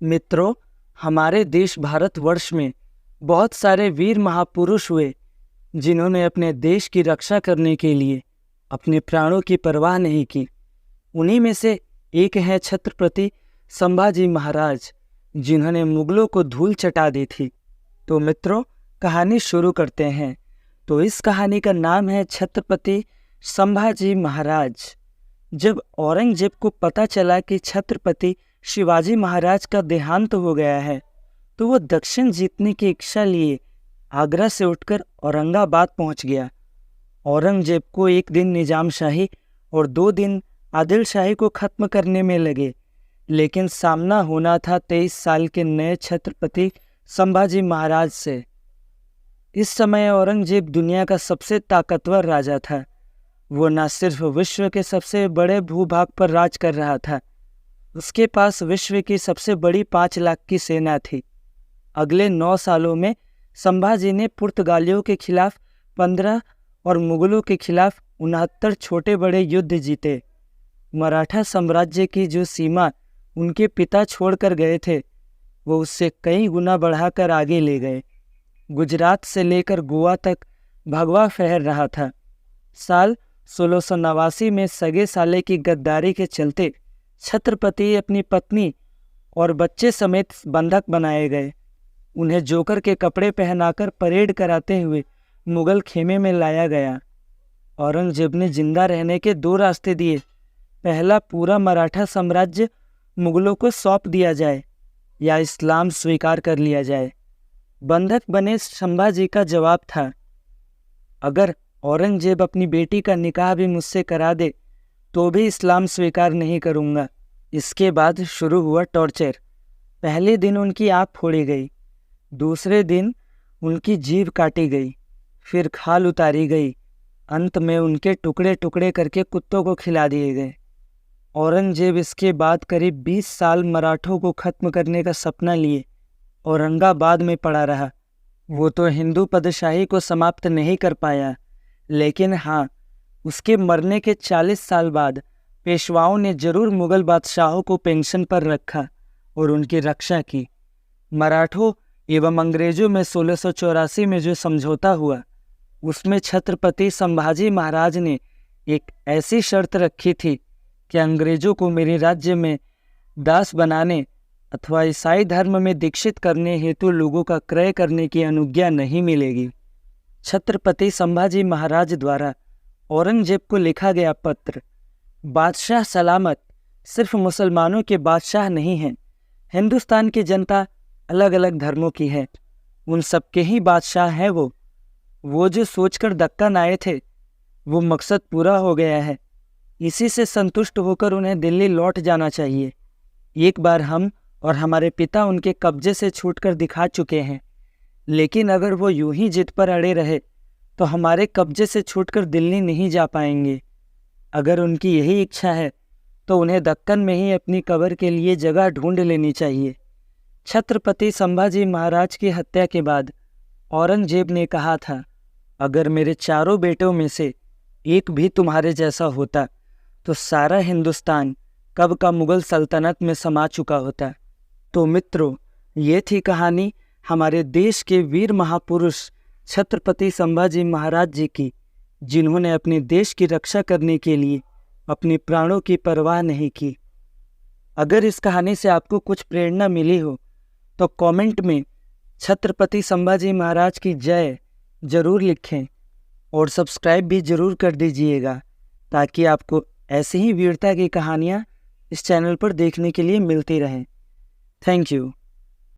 मित्रों, हमारे देश भारतवर्ष में बहुत सारे वीर महापुरुष हुए जिन्होंने अपने देश की रक्षा करने के लिए अपने प्राणों की परवाह नहीं की। उन्हीं में से एक है छत्रपति संभाजी महाराज, जिन्होंने मुगलों को धूल चटा दी थी। तो मित्रों, कहानी शुरू करते हैं। तो इस कहानी का नाम है छत्रपति संभाजी महाराज। जब औरंगजेब को पता चला कि छत्रपति शिवाजी महाराज का देहांत हो गया है, तो वो दक्षिण जीतने की इच्छा लिए आगरा से उठकर औरंगाबाद पहुंच गया। औरंगजेब को एक दिन निजाम शाही और 2 दिन आदिल शाही को खत्म करने में लगे, लेकिन सामना होना था 23 साल के नए छत्रपति संभाजी महाराज से। इस समय औरंगजेब दुनिया का सबसे ताकतवर राजा था। वो न सिर्फ विश्व के सबसे बड़े भूभाग पर राज कर रहा था, उसके पास विश्व की सबसे बड़ी 5 लाख की सेना थी। अगले 9 सालों में संभाजी ने पुर्तगालियों के खिलाफ 15 और मुगलों के खिलाफ 69 छोटे बड़े युद्ध जीते। मराठा साम्राज्य की जो सीमा उनके पिता छोड़कर गए थे, वो उससे कई गुना बढ़ाकर आगे ले गए। गुजरात से लेकर गोवा तक भगवा फहर रहा था। साल 1689 में सगे साले की गद्दारी के चलते छत्रपति अपनी पत्नी और बच्चे समेत बंधक बनाए गए। उन्हें जोकर के कपड़े पहनाकर परेड कराते हुए मुगल खेमे में लाया गया। औरंगजेब ने जिंदा रहने के 2 रास्ते दिए। पहला, पूरा मराठा साम्राज्य मुगलों को सौंप दिया जाए या इस्लाम स्वीकार कर लिया जाए। बंधक बने संभाजी का जवाब था, अगर औरंगजेब अपनी बेटी का निकाह भी मुझसे करा दे तो भी इस्लाम स्वीकार नहीं करूँगा। इसके बाद शुरू हुआ टॉर्चर। पहले दिन उनकी आँख फोड़ी गई, दूसरे दिन उनकी जीभ काटी गई, फिर खाल उतारी गई, अंत में उनके टुकड़े टुकड़े करके कुत्तों को खिला दिए गए। औरंगजेब इसके बाद करीब 20 साल मराठों को खत्म करने का सपना लिए औरंगाबाद में पड़ा रहा। वो तो हिंदू पदशाही को समाप्त नहीं कर पाया, लेकिन हाँ, उसके मरने के 40 साल बाद पेशवाओं ने जरूर मुगल बादशाहों को पेंशन पर रखा और उनकी रक्षा की। मराठों एवं अंग्रेजों में 1684 में जो समझौता हुआ, उसमें छत्रपति संभाजी महाराज ने एक ऐसी शर्त रखी थी कि अंग्रेजों को मेरे राज्य में दास बनाने अथवा ईसाई धर्म में दीक्षित करने हेतु लोगों का क्रय करने की अनुज्ञा नहीं मिलेगी। छत्रपति संभाजी महाराज द्वारा औरंगजेब को लिखा गया पत्र, बादशाह सलामत सिर्फ मुसलमानों के बादशाह नहीं हैं, हिंदुस्तान की जनता अलग अलग धर्मों की है, उन सबके ही बादशाह हैं। वो जो सोचकर दक्कन आए थे, वो मकसद पूरा हो गया है। इसी से संतुष्ट होकर उन्हें दिल्ली लौट जाना चाहिए। एक बार हम और हमारे पिता उनके कब्जे से छूटकर दिखा चुके हैं, लेकिन अगर वो यूं ही जिद पर अड़े रहे तो हमारे कब्जे से छूटकर दिल्ली नहीं जा पाएंगे। अगर उनकी यही इच्छा है तो उन्हें दक्कन में ही अपनी कब्र के लिए जगह ढूंढ लेनी चाहिए। छत्रपति संभाजी महाराज की हत्या के बाद औरंगजेब ने कहा था, अगर मेरे 4 बेटों में से एक भी तुम्हारे जैसा होता तो सारा हिंदुस्तान कब का मुगल सल्तनत में समा चुका होता। तो मित्रों, ये थी कहानी हमारे देश के वीर महापुरुष छत्रपति संभाजी महाराज जी की, जिन्होंने अपने देश की रक्षा करने के लिए अपने प्राणों की परवाह नहीं की। अगर इस कहानी से आपको कुछ प्रेरणा मिली हो तो कमेंट में छत्रपति संभाजी महाराज की जय जरूर लिखें और सब्सक्राइब भी जरूर कर दीजिएगा, ताकि आपको ऐसी ही वीरता की कहानियाँ इस चैनल पर देखने के लिए मिलती रहें। Thank you.